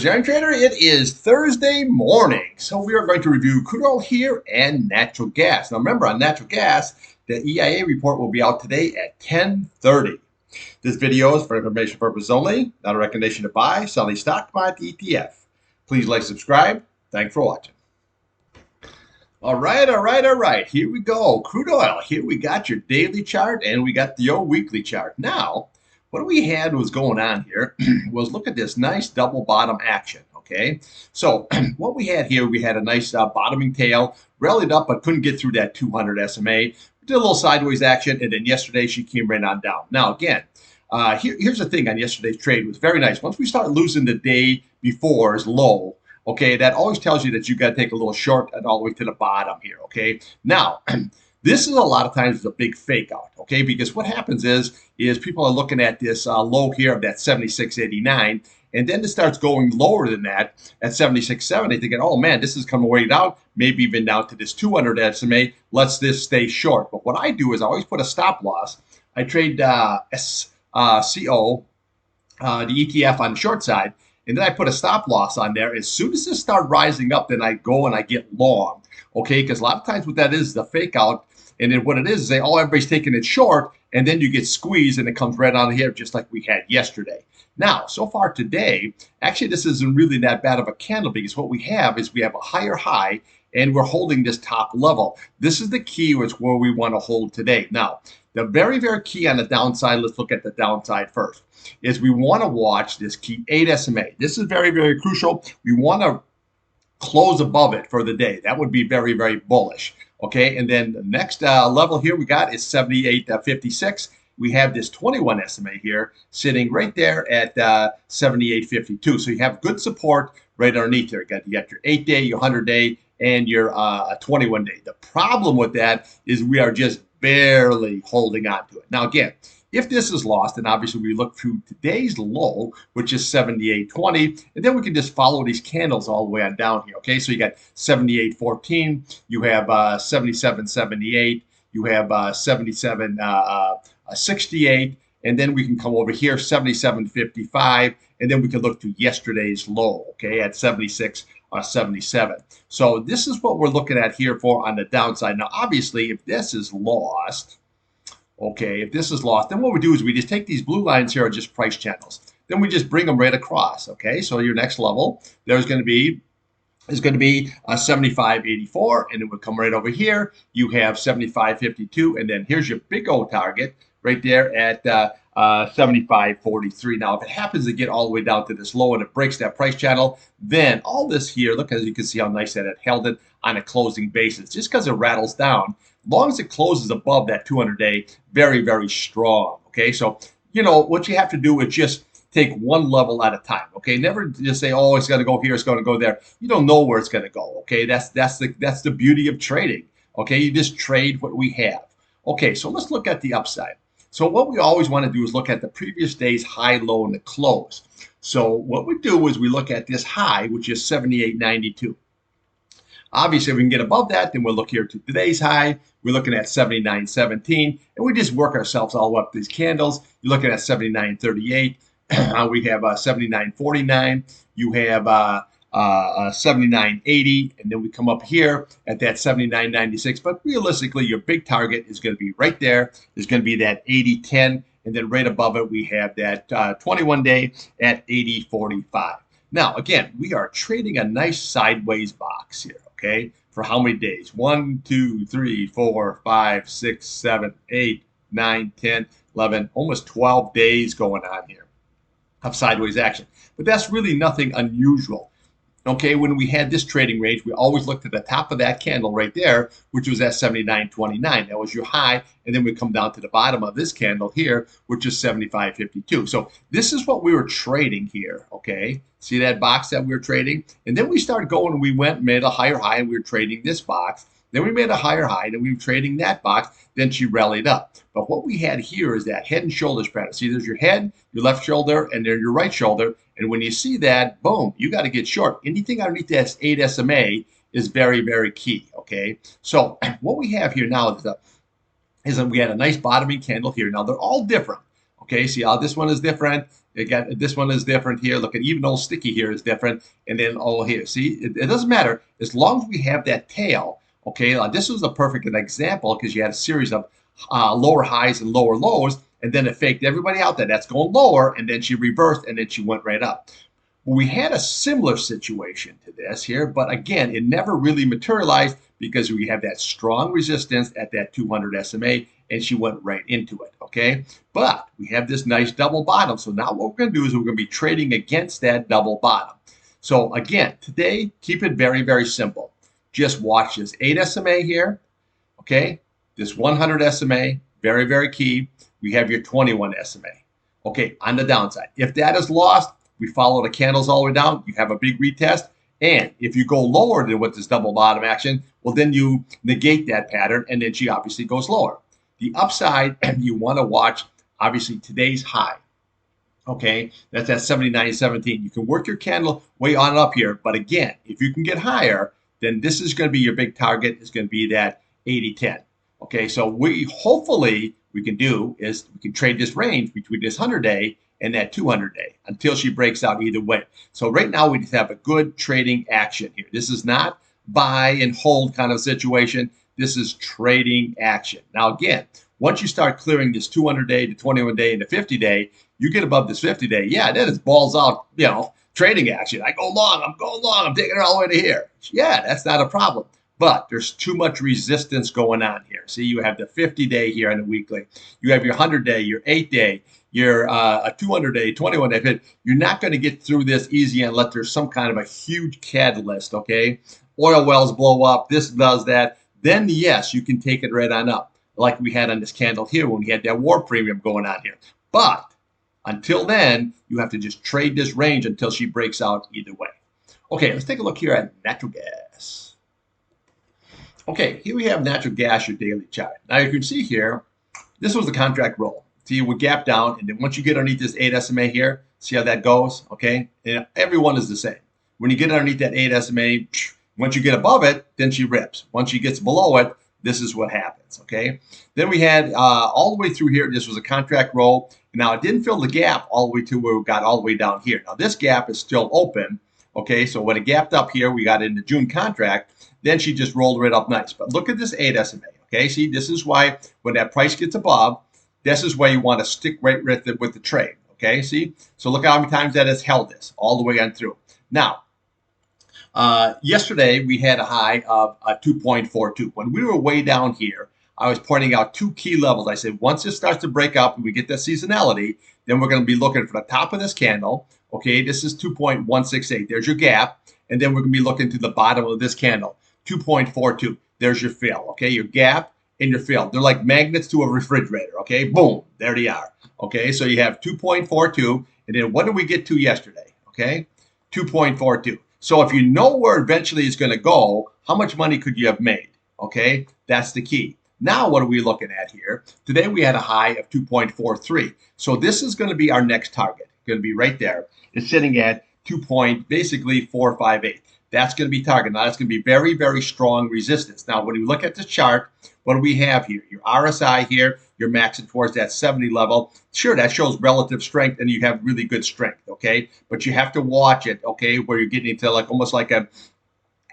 is the Iron Trader. It is Thursday morning, so we are going to review crude oil here and natural gas. Now, remember, on natural gas, the EIA report will be out today at 10:30. This video is for information purposes only, not a recommendation to buy, sell any stock, buy the ETF. Please like, subscribe. Thanks for watching. All right. Here we go. Crude oil. Here we got your daily chart and we got your weekly chart. Now, what we had was going on here was look at this nice double bottom action. Okay, so what we had here, we had a nice bottoming tail, rallied up but couldn't get through that 200 SMA. Did a little sideways action, and then yesterday she came right on down. Now again, here's the thing on yesterday's trade was very nice. Once we start losing the day before's low, okay, that always tells you that you got to take a little short and all the way to the bottom here. Okay, now. This is a lot of times a big fake out, okay? Because what happens is people are looking at this low here of that 76.89, and then it starts going lower than that at 76.70, thinking, oh man, this is coming way down, maybe even down to this 200 SMA. Let's this stay short. But what I do is I always put a stop loss. I trade SCO, the ETF on the short side, and then I put a stop loss on there. As soon as this starts rising up, then I go and I get long, okay? Because a lot of times what that is the fake out. And then what it is they, oh, everybody's taking it short, and then you get squeezed, and it comes right out of here, just like we had yesterday. Now, so far today, actually, this isn't really that bad of a candle because what we have is we have a higher high, and we're holding this top level. This is the key, which where we want to hold today. Now, the very, very key on the downside, let's look at the downside first, is we want to watch this key 8 SMA. This is very, very crucial. We want to close above it for the day. That would be very, very bullish. Okay, and then the next level here we got is 78.56. We have this 21 SMA here sitting right there at 78.52. So you have good support right underneath there. You got your 8-day, your 100-day, and your 21-day. The problem with that is we are just barely holding on to it. Now again, if this is lost, then obviously we look through today's low, which is 78.20, and then we can just follow these candles all the way on down here. Okay, so you got 78.14, you have 77.78, you have 77.68, and then we can come over here 77.55, and then we can look to yesterday's low, okay, at 76 or 77. So this is what we're looking at here for on the downside. Now, obviously, if this is lost, okay, if this is lost, then what we do is we just take these blue lines here are just price channels. Then we just bring them right across, okay? So your next level, there's going to be a 75.84, and then we'll come right over here. You have 75.52, and then here's your big O target right there at 75.43. Now, if it happens to get all the way down to this low and it breaks that price channel, then all this here, look, as you can see how nice that it held it on a closing basis. Just because it rattles down, as long as it closes above that 200-day, very, very strong. Okay, so you know what you have to do is just take one level at a time. Okay, never just say, oh, it's going to go here, it's going to go there. You don't know where it's going to go. Okay, that's the beauty of trading. Okay, you just trade what we have. Okay, so let's look at the upside. So what we always want to do is look at the previous day's high, low, and the close. So what we do is we look at this high, which is 78.92. Obviously, if we can get above that, then we'll look here to today's high. We're looking at 79.17, and we just work ourselves all up these candles. You're looking at 79.38. We have 79.49. You have 79.80, and then we come up here at that 79.96. But realistically, your big target is going to be right there. Is going to be that 80.10, and then right above it, we have that 21-day at 80.45. Now, again, we are trading a nice sideways box here. Okay, for how many days? 1, 2, 3, 4, 5, 6, 7, 8, 9, 10, 11, almost 12 days going on here of sideways action. But that's really nothing unusual. Okay, when we had this trading range, we always looked at the top of that candle right there, which was at 79.29. That was your high, and then we come down to the bottom of this candle here, which is 75.52. So this is what we were trading here, okay? See that box that we were trading? And then we started going, and we went and made a higher high, and we were trading this box. Then we made a higher high, and we were trading that box. Then she rallied up. But what we had here is that head and shoulders pattern. See, there's your head, your left shoulder, and there's your right shoulder. And when you see that, boom, you got to get short. Anything underneath that 8 SMA is very, very key, okay? So what we have here now is that we had a nice bottoming candle here. Now, they're all different, Okay, see how this one is different. This one is different here. Look at even old sticky here is different, and then all here. See, it doesn't matter as long as we have that tail. Okay, this was a perfect example because you had a series of lower highs and lower lows, and then it faked everybody out there. That's going lower, and then she reversed, and then she went right up. We had a similar situation to this here, but again, it never really materialized because we have that strong resistance at that 200 SMA, and she went right into it, okay? But we have this nice double bottom, so now what we're going to do is we're going to be trading against that double bottom. So again, today, keep it very, very simple. Just watch this 8 SMA here, okay? This 100 SMA, very, very key. We have your 21 SMA, okay, on the downside. If that is lost, we follow the candles all the way down. You have a big retest. And if you go lower than with this double bottom action, well, then you negate that pattern, and then she obviously goes lower. The upside, you want to watch, obviously, today's high. Okay, that's at 79.17. You can work your candle way on up here. But again, if you can get higher, then this is going to be your big target. It's going to be that 80.10. Okay, so hopefully we can do is we can trade this range between this 100-day and that 200-day until she breaks out either way. So right now we just have a good trading action here. This is not buy and hold kind of situation. This is trading action. Now again, once you start clearing this 200-day, the 21-day, and the 50-day, you get above this 50-day. Yeah, then it's balls out, trading action. I go long, I'm going long, I'm taking it all the way to here. Yeah, that's not a problem. But there's too much resistance going on here. See, you have the 50-day here on the weekly. You have your 100-day, your 8-day, your a 200-day, 21-day. You're not going to get through this easy unless there's some kind of a huge catalyst, okay? Oil wells blow up, this does that. Then, yes, you can take it right on up, like we had on this candle here when we had that war premium going on here. But until then, you have to just trade this range until she breaks out either way. Okay, let's take a look here at natural gas. Okay, here we have natural gas, your daily chart. Now you can see here, this was the contract roll. See, it would gap down, and then once you get underneath this 8 SMA here, see how that goes, okay? And everyone is the same. When you get underneath that 8 SMA, once you get above it, then she rips. Once she gets below it, this is what happens, okay? Then we had all the way through here, this was a contract roll. Now, it didn't fill the gap all the way to where we got all the way down here. Now, this gap is still open, okay? So when it gapped up here, we got into June contract. Then she just rolled right up nice. But look at this 8 SMA, okay? See, this is why when that price gets above, this is where you want to stick right with the trade, okay? See? So look how many times that has held this all the way on through. Now, yesterday we had a high of 2.42. When we were way down here, I was pointing out two key levels. I said, once it starts to break up and we get that seasonality, then we're going to be looking for the top of this candle. Okay, this is 2.168. There's your gap. And then we're going to be looking to the bottom of this candle, 2.42. There's your fill, okay? Your gap and your fill. They're like magnets to a refrigerator, okay? Boom, there they are. Okay, so you have 2.42, and then what did we get to yesterday? Okay, 2.42. So if you know where eventually it's going to go, how much money could you have made? Okay, that's the key. Now what are we looking at here? Today we had a high of 2.43. So this is going to be our next target. Going to be right there. It's sitting at basically 458. That's going to be target. Now that's going to be very, very strong resistance. Now when you look at the chart, what do we have here? Your RSI here, you're maxing towards that 70 level. Sure, that shows relative strength and you have really good strength, okay? But you have to watch it, okay, where you're getting into like almost like a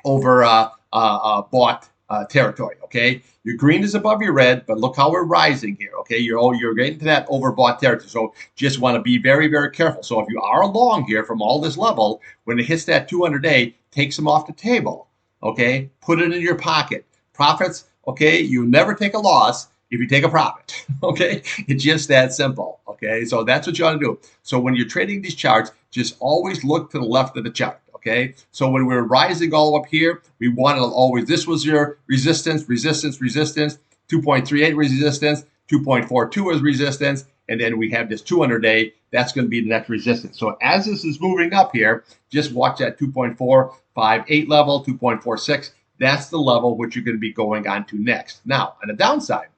bought territory, okay? Your green is above your red, but look how we're rising here, okay? You're getting to that overbought territory, so just want to be very, very careful. So if you are long here from all this level, when it hits that 200-day, take some off the table, okay? Put it in your pocket. Profits, okay? You never take a loss if you take a profit, okay? It's just that simple, okay? So that's what you want to do. So when you're trading these charts, just always look to the left of the chart. Okay, so when we're rising all up here, we want to always, this was your resistance, 2.38 resistance, 2.42 is resistance, and then we have this 200-day, that's going to be the next resistance. So as this is moving up here, just watch that 2.458 level, 2.46, that's the level which you're going to be going on to next. Now, on the downside,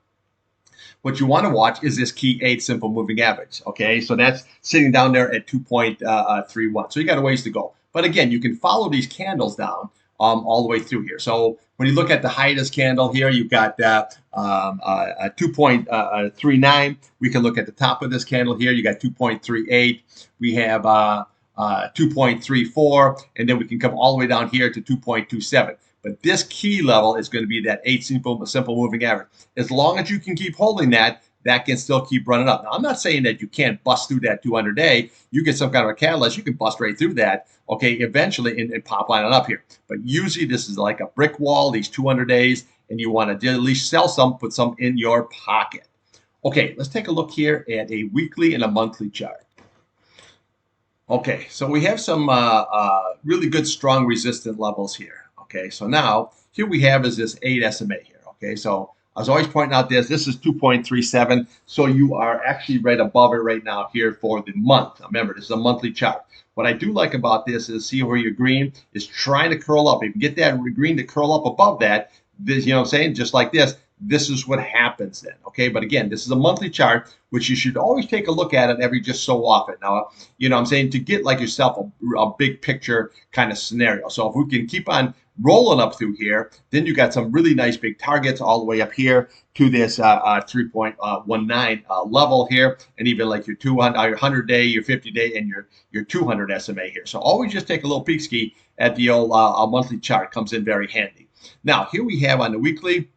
what you want to watch is this key 8 simple moving average. Okay, so that's sitting down there at 2.31. So you got a ways to go. But again, you can follow these candles down all the way through here. So When you look at the height of this candle here, you've got 2.39. We can look at the top of this candle here. You got 2.38. We have 2.34, and then we can come all the way down here to 2.27. But this key level is going to be that 8 simple moving average. As long as you can keep holding that, that can still keep running up. Now, I'm not saying that you can't bust through that 200-day. You get some kind of a catalyst, you can bust right through that, okay, eventually, and pop line it up here. But usually this is like a brick wall, these 200 days, and you want to at least sell some, put some in your pocket. Okay, let's take a look here at a weekly and a monthly chart. Okay, so we have some really good, strong resistant levels here. Okay, so now here we have is this 8 SMA here. Okay, so I was always pointing out this is 2.37, so you are actually right above it right now here for the month. Now remember, this is a monthly chart. What I do like about this is see where your green is trying to curl up. If you can get that green to curl up above that, this, you know what I'm saying, just like this is what happens then, okay? But again, this is a monthly chart, which you should always take a look at it every just so often. Now, you know what I'm saying, to get like yourself a big picture kind of scenario. So if we can keep on rolling up through here, then you got some really nice big targets all the way up here to this 3.19 level here, and even like your 200, your 100-day, your 50-day, and your 200 SMA here. So always just take a little peek ski at the old monthly chart. Comes in very handy. Now, here we have on the weekly,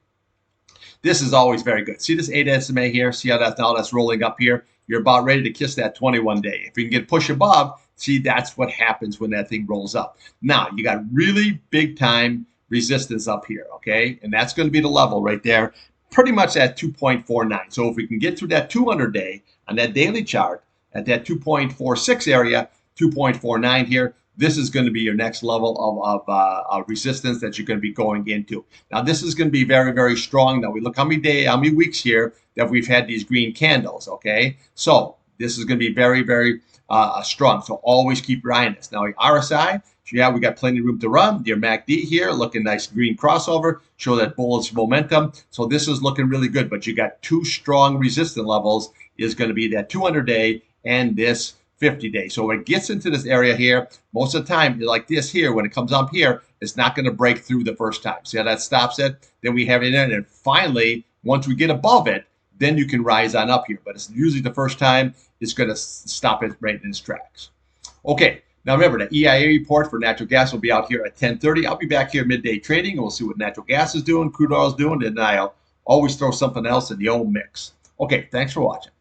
this is always very good. See this 8 SMA here? See how that's rolling up here? You're about ready to kiss that 21-day. If you can get push above, see, that's what happens when that thing rolls up. Now, you got really big time resistance up here, okay? And that's going to be the level right there, pretty much at 2.49. So if we can get through that 200-day on that daily chart at that 2.46 area, 2.49 here, this is going to be your next level of resistance that you're going to be going into. Now, this is going to be very, very strong. Now, we look how many weeks here that we've had these green candles, okay? So this is going to be very, very strong. So always keep your eye on this. Now, RSI, so yeah, we got plenty of room to run. Your MACD here, looking nice green crossover, show that bullish momentum. So this is looking really good, but you got two strong resistance levels is going to be that 200-day and this 50-day. So when it gets into this area here, most of the time, like this here, when it comes up here, it's not going to break through the first time. See how that stops it? Then we have it in, and finally, once we get above it, then you can rise on up here. But it's usually the first time it's going to stop it right in its tracks. Okay, now remember, the EIA report for natural gas will be out here at 10:30. I'll be back here midday trading, and we'll see what natural gas is doing, crude oil is doing, and I'll always throw something else in the old mix. Okay, thanks for watching.